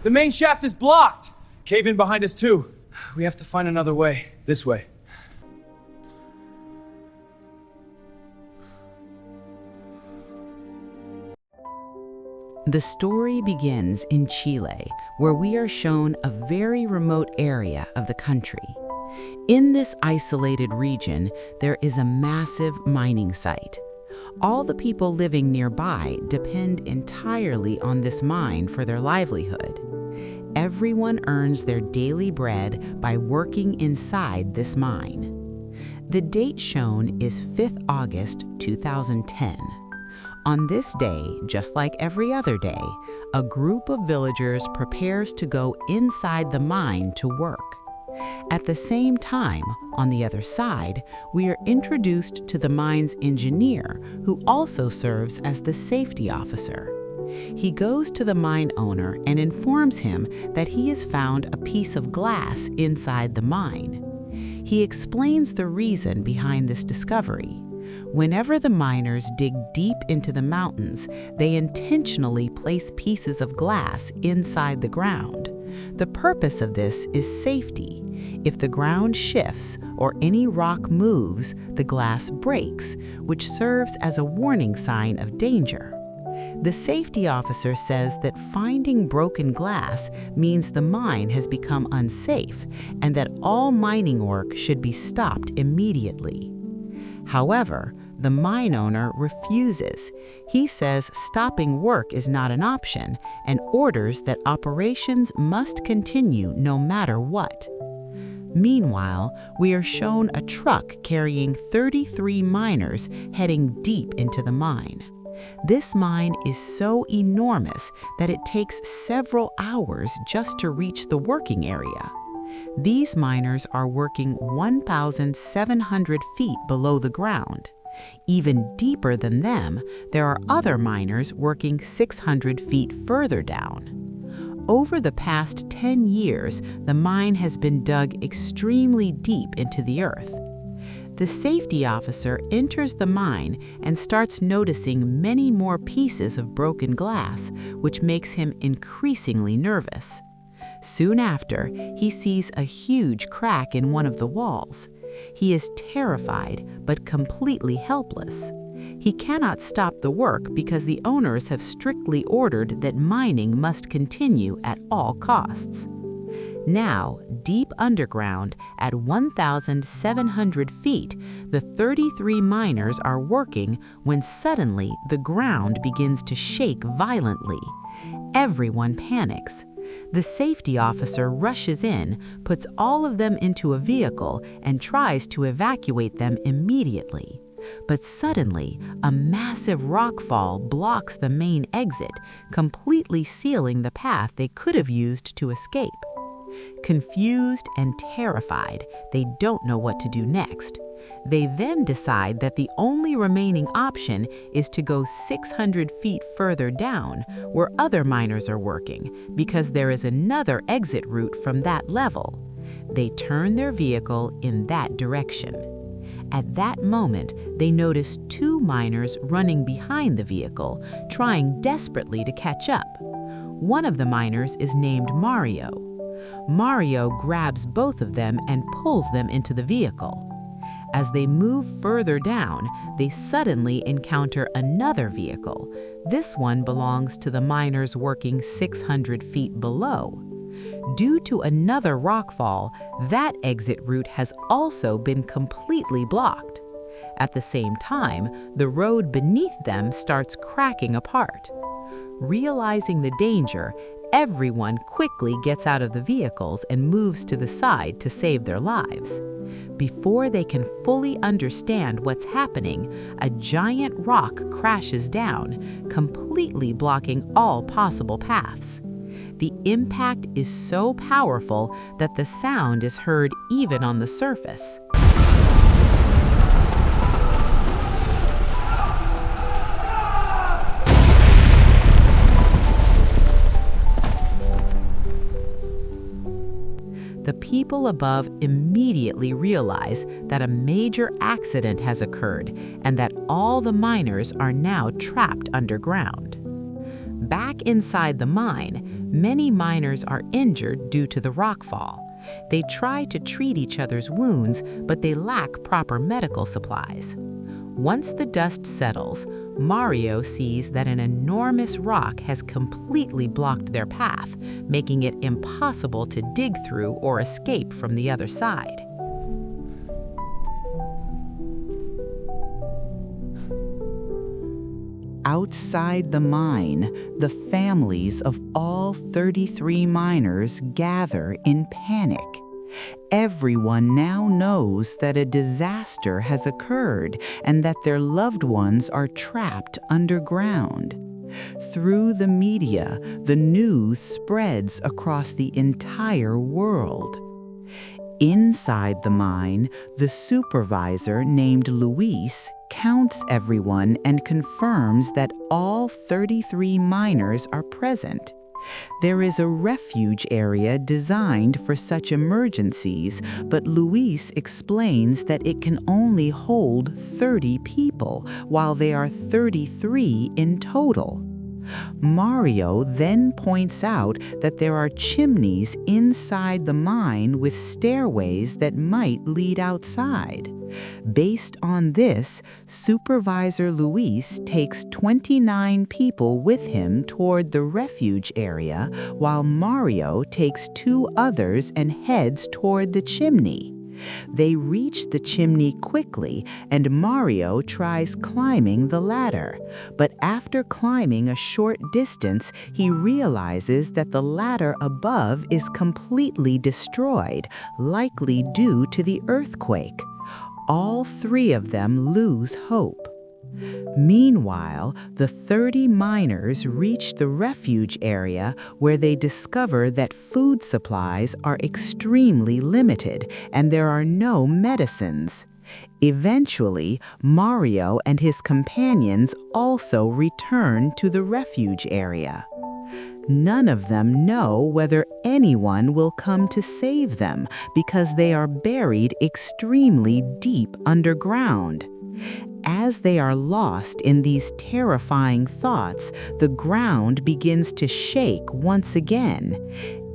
The main shaft is blocked! Cave in behind us too. We have to find another way. This way. The story begins in Chile, where we are shown a very remote area of the country. In this isolated region, there is a massive mining site. All the people living nearby depend entirely on this mine for their livelihood. Everyone earns their daily bread by working inside this mine. The date shown is 5th August 2010. On this day, just like every other day, a group of villagers prepares to go inside the mine to work. At the same time, on the other side, we are introduced to the mine's engineer, who also serves as the safety officer. He goes to the mine owner and informs him that he has found a piece of glass inside the mine. He explains the reason behind this discovery. Whenever the miners dig deep into the mountains, they intentionally place pieces of glass inside the ground. The purpose of this is safety. If the ground shifts or any rock moves, the glass breaks, which serves as a warning sign of danger. The safety officer says that finding broken glass means the mine has become unsafe and that all mining work should be stopped immediately. However, the mine owner refuses. He says stopping work is not an option and orders that operations must continue no matter what. Meanwhile, we are shown a truck carrying 33 miners heading deep into the mine. This mine is so enormous that it takes several hours just to reach the working area. These miners are working 1,700 feet below the ground. Even deeper than them, there are other miners working 600 feet further down. Over the past 10 years, the mine has been dug extremely deep into the earth. The safety officer enters the mine and starts noticing many more pieces of broken glass, which makes him increasingly nervous. Soon after, he sees a huge crack in one of the walls. He is terrified, but completely helpless. He cannot stop the work because the owners have strictly ordered that mining must continue at all costs. Now, deep underground, at 1,700 feet, the 33 miners are working when suddenly the ground begins to shake violently. Everyone panics. The safety officer rushes in, puts all of them into a vehicle, and tries to evacuate them immediately. But suddenly, a massive rockfall blocks the main exit, completely sealing the path they could have used to escape. Confused and terrified, they don't know what to do next. They then decide that the only remaining option is to go 600 feet further down, where other miners are working, because there is another exit route from that level. They turn their vehicle in that direction. At that moment, they notice two miners running behind the vehicle, trying desperately to catch up. One of the miners is named Mario. Mario grabs both of them and pulls them into the vehicle. As they move further down, they suddenly encounter another vehicle. This one belongs to the miners working 600 feet below. Due to another rockfall, that exit route has also been completely blocked. At the same time, the road beneath them starts cracking apart. Realizing the danger, everyone quickly gets out of the vehicles and moves to the side to save their lives. Before they can fully understand what's happening, a giant rock crashes down, completely blocking all possible paths. The impact is so powerful that the sound is heard even on the surface. The people above immediately realize that a major accident has occurred and that all the miners are now trapped underground. Back inside the mine, many miners are injured due to the rockfall. They try to treat each other's wounds, but they lack proper medical supplies. Once the dust settles, Mario sees that an enormous rock has completely blocked their path, making it impossible to dig through or escape from the other side. Outside the mine, the families of all 33 miners gather in panic. Everyone now knows that a disaster has occurred and that their loved ones are trapped underground. Through the media, the news spreads across the entire world. Inside the mine, the supervisor named Luis counts everyone and confirms that all 33 miners are present. There is a refuge area designed for such emergencies, but Luis explains that it can only hold 30 people, while they are 33 in total. Mario then points out that there are chimneys inside the mine with stairways that might lead outside. Based on this, Supervisor Luis takes 29 people with him toward the refuge area, while Mario takes 2 others and heads toward the chimney. They reach the chimney quickly, and Mario tries climbing the ladder. But after climbing a short distance, he realizes that the ladder above is completely destroyed, likely due to the earthquake. All 3 of them lose hope. Meanwhile, the 30 miners reach the refuge area where they discover that food supplies are extremely limited and there are no medicines. Eventually, Mario and his companions also return to the refuge area. None of them know whether anyone will come to save them because they are buried extremely deep underground. As they are lost in these terrifying thoughts, the ground begins to shake once again.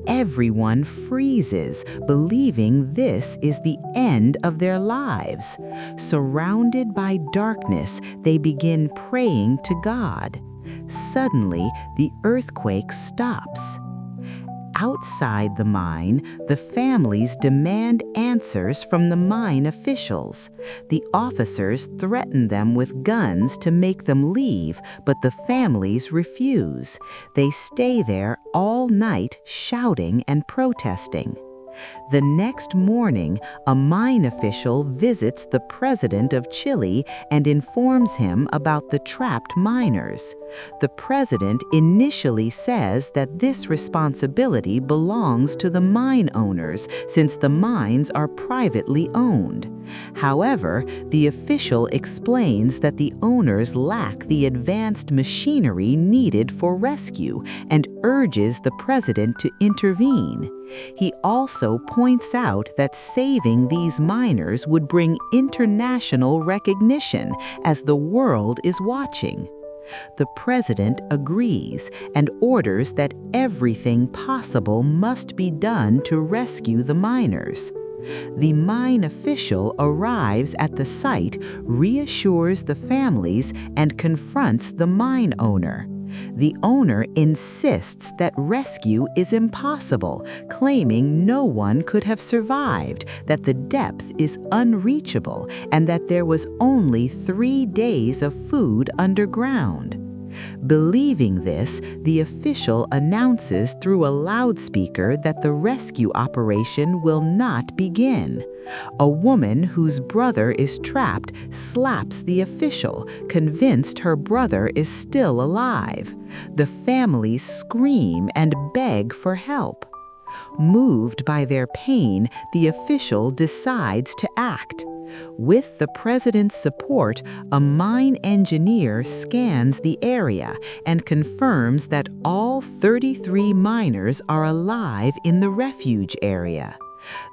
Everyone freezes, believing this is the end of their lives. Surrounded by darkness, they begin praying to God. Suddenly, the earthquake stops. Outside the mine, the families demand answers from the mine officials. The officers threaten them with guns to make them leave, but the families refuse. They stay there all night shouting and protesting. The next morning, a mine official visits the president of Chile and informs him about the trapped miners. The president initially says that this responsibility belongs to the mine owners since the mines are privately owned. However, the official explains that the owners lack the advanced machinery needed for rescue and urges the president to intervene. He also points out that saving these miners would bring international recognition as the world is watching. The president agrees and orders that everything possible must be done to rescue the miners. The mine official arrives at the site, reassures the families, and confronts the mine owner. The owner insists that rescue is impossible, claiming no one could have survived, that the depth is unreachable, and that there was only 3 days of food underground. Believing this, the official announces through a loudspeaker that the rescue operation will not begin. A woman whose brother is trapped slaps the official, convinced her brother is still alive. The families scream and beg for help. Moved by their pain, the official decides to act. With the president's support, a mine engineer scans the area and confirms that all 33 miners are alive in the refuge area.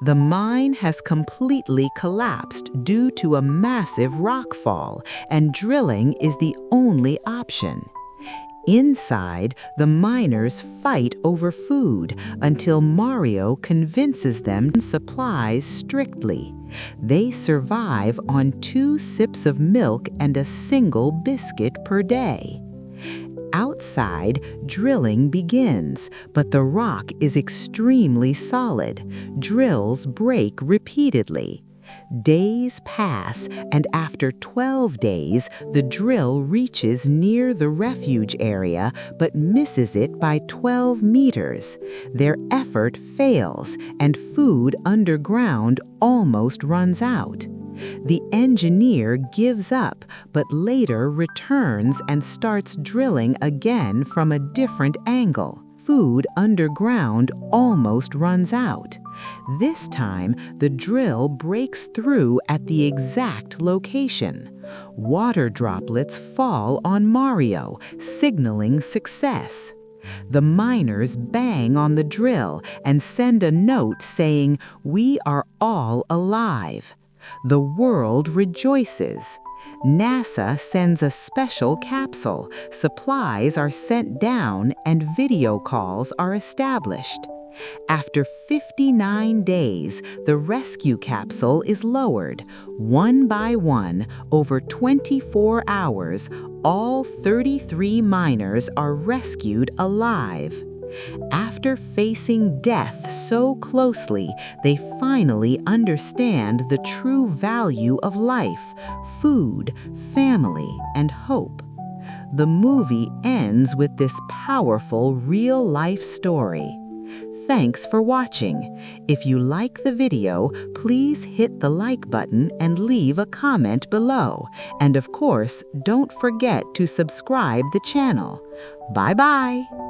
The mine has completely collapsed due to a massive rockfall, and drilling is the only option. Inside, the miners fight over food until Mario convinces them to supply strictly. They survive on 2 sips of milk and a single biscuit per day. Outside, drilling begins, but the rock is extremely solid. Drills break repeatedly. Days pass, and after 12 days, the drill reaches near the refuge area but misses it by 12 meters. Their effort fails, and food underground almost runs out. The engineer gives up, but later returns and starts drilling again from a different angle. Food underground almost runs out. This time, the drill breaks through at the exact location. Water droplets fall on Mario, signaling success. The miners bang on the drill and send a note saying, "We are all alive." The world rejoices. NASA sends a special capsule, supplies are sent down, and video calls are established. After 59 days, the rescue capsule is lowered. One by one, over 24 hours, all 33 miners are rescued alive. After facing death so closely, they finally understand the true value of life: food, family, and hope. The movie ends with this powerful real-life story. Thanks for watching. If you like the video, please hit the like button and leave a comment below. And of course, don't forget to subscribe the channel. Bye-bye.